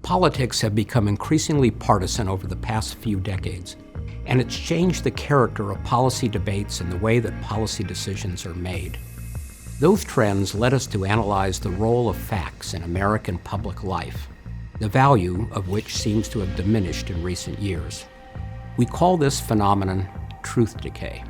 Politics have become increasingly partisan over the past few decades, and it's changed the character of policy debates and the way that policy decisions are made. Those trends led us to analyze the role of facts in American public life, the value of which seems to have diminished in recent years. We call this phenomenon truth decay.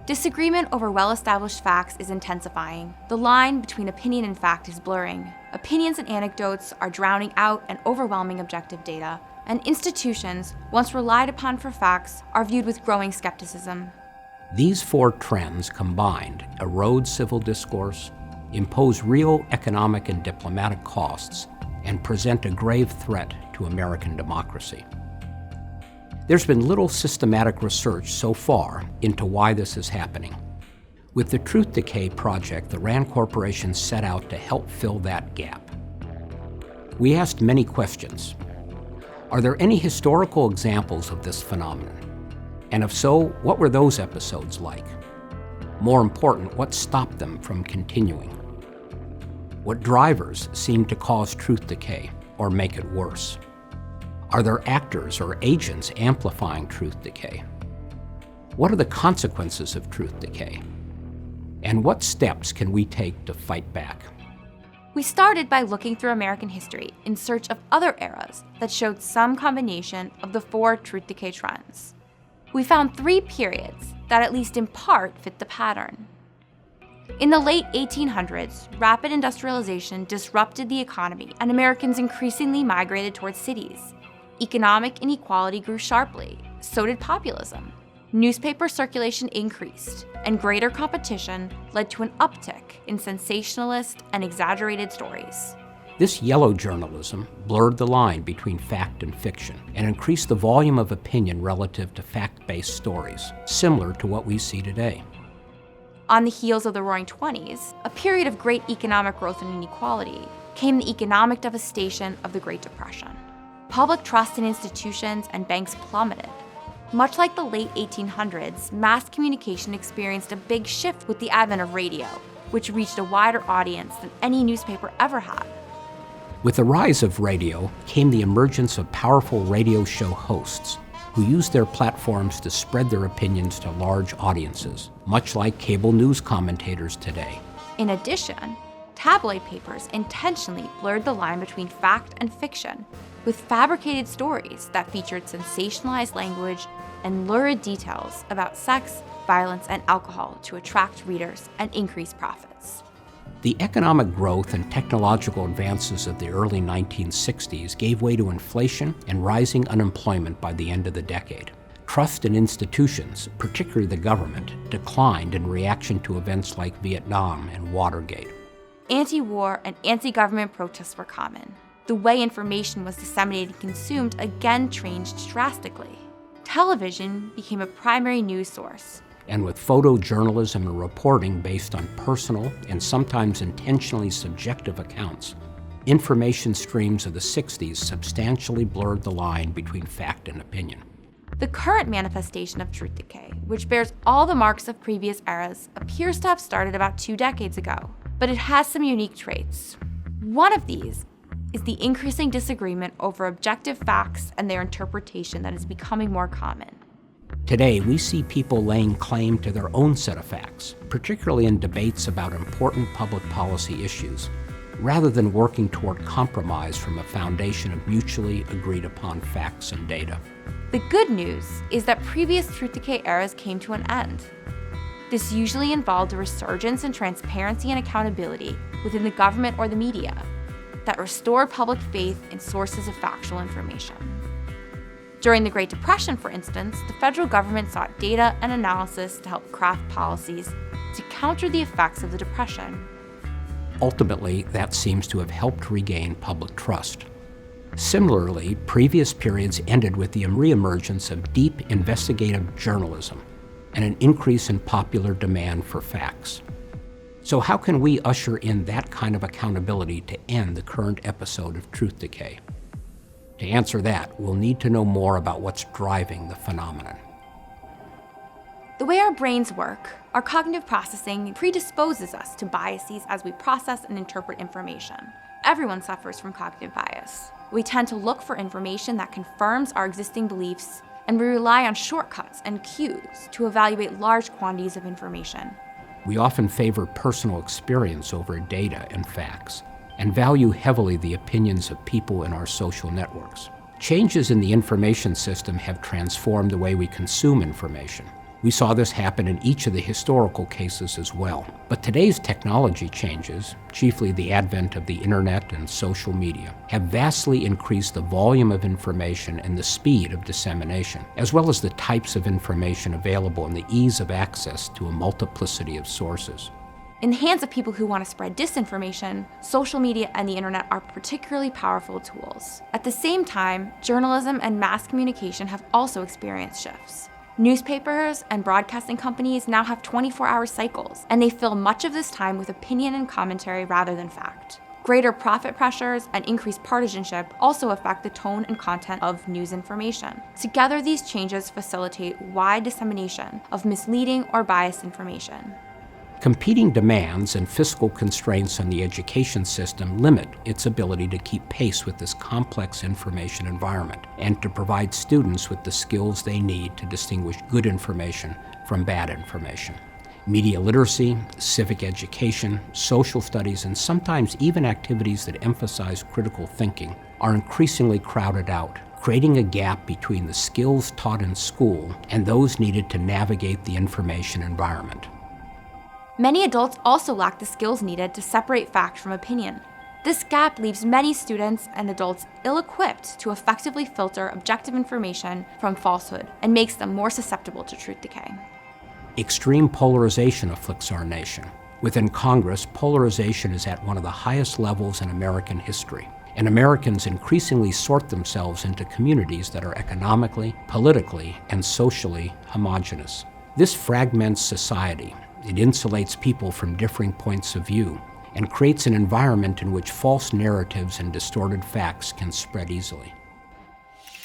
Disagreement over well-established facts is intensifying. The line between opinion and fact is blurring. Opinions and anecdotes are drowning out and overwhelming objective data, and institutions, once relied upon for facts, are viewed with growing skepticism. These four trends combined erode civil discourse, impose real economic and diplomatic costs, and present a grave threat to American democracy. There's been little systematic research so far into why this is happening. With the Truth Decay project, the RAND Corporation set out to help fill that gap. We asked many questions. Are there any historical examples of this phenomenon? And if so, what were those episodes like? More important, what stopped them from continuing? What drivers seem to cause truth decay or make it worse? Are there actors or agents amplifying truth decay? What are the consequences of truth decay? And what steps can we take to fight back? We started by looking through American history in search of other eras that showed some combination of the four truth decay trends. We found three periods that at least in part fit the pattern. In the late 1800s, rapid industrialization disrupted the economy and Americans increasingly migrated towards cities. Economic inequality grew sharply, so did populism. Newspaper circulation increased, and greater competition led to an uptick in sensationalist and exaggerated stories. This yellow journalism blurred the line between fact and fiction and increased the volume of opinion relative to fact-based stories, similar to what we see today. On the heels of the Roaring '20s, a period of great economic growth and inequality, came the economic devastation of the Great Depression. Public trust in institutions and banks plummeted. Much like the late 1800s, mass communication experienced a big shift with the advent of radio, which reached a wider audience than any newspaper ever had. With the rise of radio came the emergence of powerful radio show hosts who used their platforms to spread their opinions to large audiences, much like cable news commentators today. In addition, tabloid papers intentionally blurred the line between fact and fiction with fabricated stories that featured sensationalized language and lurid details about sex, violence, and alcohol to attract readers and increase profits. The economic growth and technological advances of the early 1960s gave way to inflation and rising unemployment by the end of the decade. Trust in institutions, particularly the government, declined in reaction to events like Vietnam and Watergate. Anti-war and anti-government protests were common. The way information was disseminated and consumed again changed drastically. Television became a primary news source. And with photojournalism and reporting based on personal and sometimes intentionally subjective accounts, information streams of the 60s substantially blurred the line between fact and opinion. The current manifestation of truth decay, which bears all the marks of previous eras, appears to have started about 2 decades ago, but it has some unique traits. One of these is the increasing disagreement over objective facts and their interpretation that is becoming more common. Today, we see people laying claim to their own set of facts, particularly in debates about important public policy issues, rather than working toward compromise from a foundation of mutually agreed upon facts and data. The good news is that previous truth decay eras came to an end. This usually involved a resurgence in transparency and accountability within the government or the media that restored public faith in sources of factual information. During the Great Depression, for instance, the federal government sought data and analysis to help craft policies to counter the effects of the Depression. Ultimately, that seems to have helped regain public trust. Similarly, previous periods ended with the reemergence of deep investigative journalism and an increase in popular demand for facts. So how can we usher in that kind of accountability to end the current episode of truth decay? To answer that, we'll need to know more about what's driving the phenomenon. The way our brains work, our cognitive processing predisposes us to biases as we process and interpret information. Everyone suffers from cognitive bias. We tend to look for information that confirms our existing beliefs, and we rely on shortcuts and cues to evaluate large quantities of information. We often favor personal experience over data and facts, and value heavily the opinions of people in our social networks. Changes in the information system have transformed the way we consume information. We saw this happen in each of the historical cases as well. But today's technology changes, chiefly the advent of the internet and social media, have vastly increased the volume of information and the speed of dissemination, as well as the types of information available and the ease of access to a multiplicity of sources. In the hands of people who want to spread disinformation, social media and the internet are particularly powerful tools. At the same time, journalism and mass communication have also experienced shifts. Newspapers and broadcasting companies now have 24-hour cycles, and they fill much of this time with opinion and commentary rather than fact. Greater profit pressures and increased partisanship also affect the tone and content of news information. Together, these changes facilitate wide dissemination of misleading or biased information. Competing demands and fiscal constraints on the education system limit its ability to keep pace with this complex information environment and to provide students with the skills they need to distinguish good information from bad information. Media literacy, civic education, social studies, and sometimes even activities that emphasize critical thinking are increasingly crowded out, creating a gap between the skills taught in school and those needed to navigate the information environment. Many adults also lack the skills needed to separate fact from opinion. This gap leaves many students and adults ill-equipped to effectively filter objective information from falsehood and makes them more susceptible to truth decay. Extreme polarization afflicts our nation. Within Congress, polarization is at one of the highest levels in American history, and Americans increasingly sort themselves into communities that are economically, politically, and socially homogeneous. This fragments society. It insulates people from differing points of view and creates an environment in which false narratives and distorted facts can spread easily.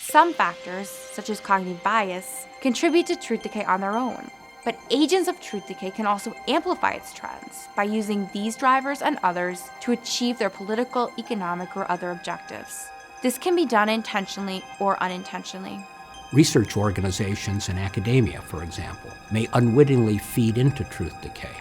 Some factors, such as cognitive bias, contribute to truth decay on their own, but agents of truth decay can also amplify its trends by using these drivers and others to achieve their political, economic, or other objectives. This can be done intentionally or unintentionally. Research organizations and academia, for example, may unwittingly feed into truth decay.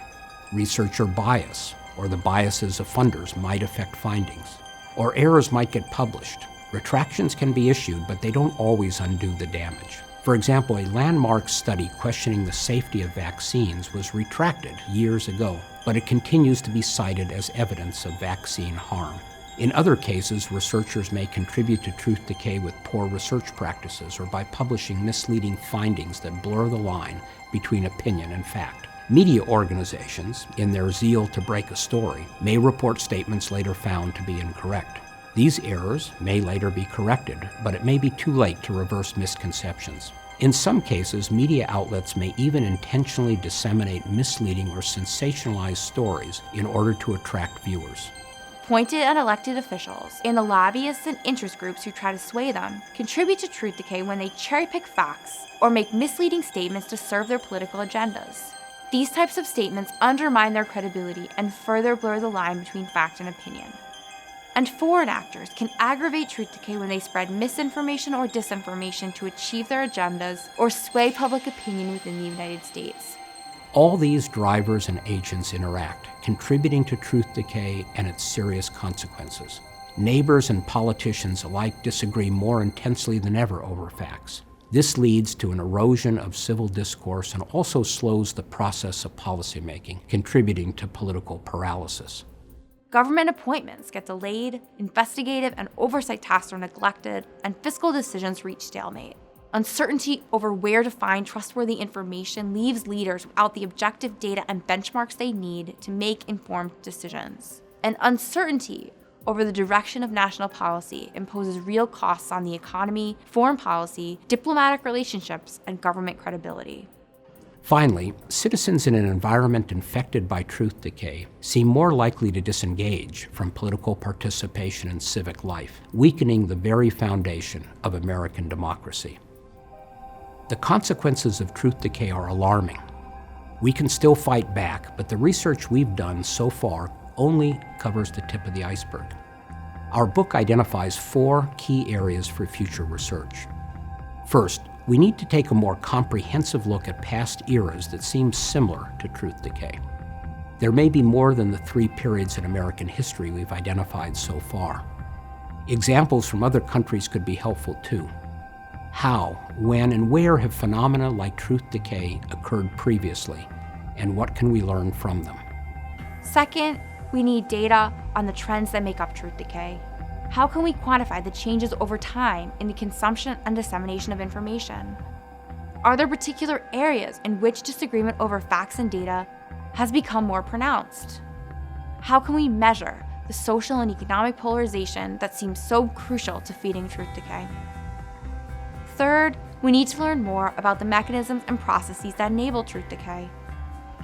Researcher bias, or the biases of funders, might affect findings. Or errors might get published. Retractions can be issued, but they don't always undo the damage. For example, a landmark study questioning the safety of vaccines was retracted years ago, but it continues to be cited as evidence of vaccine harm. In other cases, researchers may contribute to truth decay with poor research practices or by publishing misleading findings that blur the line between opinion and fact. Media organizations, in their zeal to break a story, may report statements later found to be incorrect. These errors may later be corrected, but it may be too late to reverse misconceptions. In some cases, media outlets may even intentionally disseminate misleading or sensationalized stories in order to attract viewers. Appointed and elected officials and the lobbyists and interest groups who try to sway them contribute to truth decay when they cherry-pick facts or make misleading statements to serve their political agendas. These types of statements undermine their credibility and further blur the line between fact and opinion. And foreign actors can aggravate truth decay when they spread misinformation or disinformation to achieve their agendas or sway public opinion within the United States. All these drivers and agents interact, contributing to truth decay and its serious consequences. Neighbors and politicians alike disagree more intensely than ever over facts. This leads to an erosion of civil discourse and also slows the process of policymaking, contributing to political paralysis. Government appointments get delayed, investigative and oversight tasks are neglected, and fiscal decisions reach stalemate. Uncertainty over where to find trustworthy information leaves leaders without the objective data and benchmarks they need to make informed decisions. And uncertainty over the direction of national policy imposes real costs on the economy, foreign policy, diplomatic relationships, and government credibility. Finally, citizens in an environment infected by truth decay seem more likely to disengage from political participation in civic life, weakening the very foundation of American democracy. The consequences of truth decay are alarming. We can still fight back, but the research we've done so far only covers the tip of the iceberg. Our book identifies 4 key areas for future research. First, we need to take a more comprehensive look at past eras that seem similar to truth decay. There may be more than the 3 periods in American history we've identified so far. Examples from other countries could be helpful too. How, when, and where have phenomena like truth decay occurred previously, and what can we learn from them? Second, we need data on the trends that make up truth decay. How can we quantify the changes over time in the consumption and dissemination of information? Are there particular areas in which disagreement over facts and data has become more pronounced? How can we measure the social and economic polarization that seems so crucial to feeding truth decay? Third, we need to learn more about the mechanisms and processes that enable truth decay.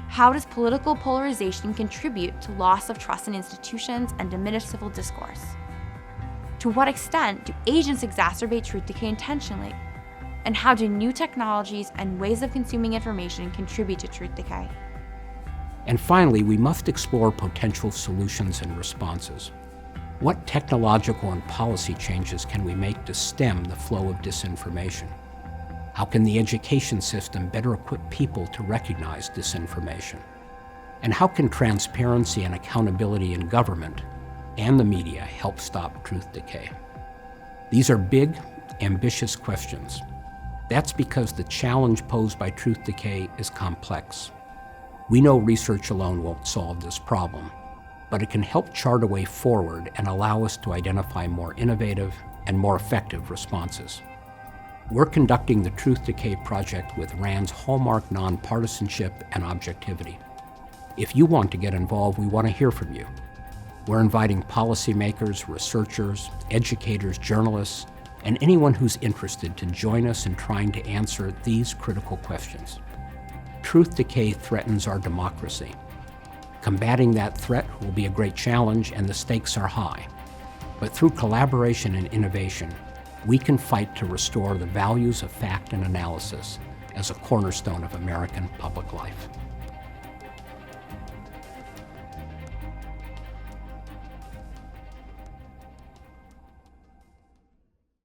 How does political polarization contribute to loss of trust in institutions and diminished civil discourse? To what extent do agents exacerbate truth decay intentionally? And how do new technologies and ways of consuming information contribute to truth decay? And finally, we must explore potential solutions and responses. What technological and policy changes can we make to stem the flow of disinformation? How can the education system better equip people to recognize disinformation? And how can transparency and accountability in government and the media help stop truth decay? These are big, ambitious questions. That's because the challenge posed by truth decay is complex. We know research alone won't solve this problem, but it can help chart a way forward and allow us to identify more innovative and more effective responses. We're conducting the Truth Decay project with RAND's hallmark nonpartisanship and objectivity. If you want to get involved, we want to hear from you. We're inviting policymakers, researchers, educators, journalists, and anyone who's interested to join us in trying to answer these critical questions. Truth decay threatens our democracy. Combating that threat will be a great challenge, and the stakes are high. But through collaboration and innovation, we can fight to restore the values of fact and analysis as a cornerstone of American public life.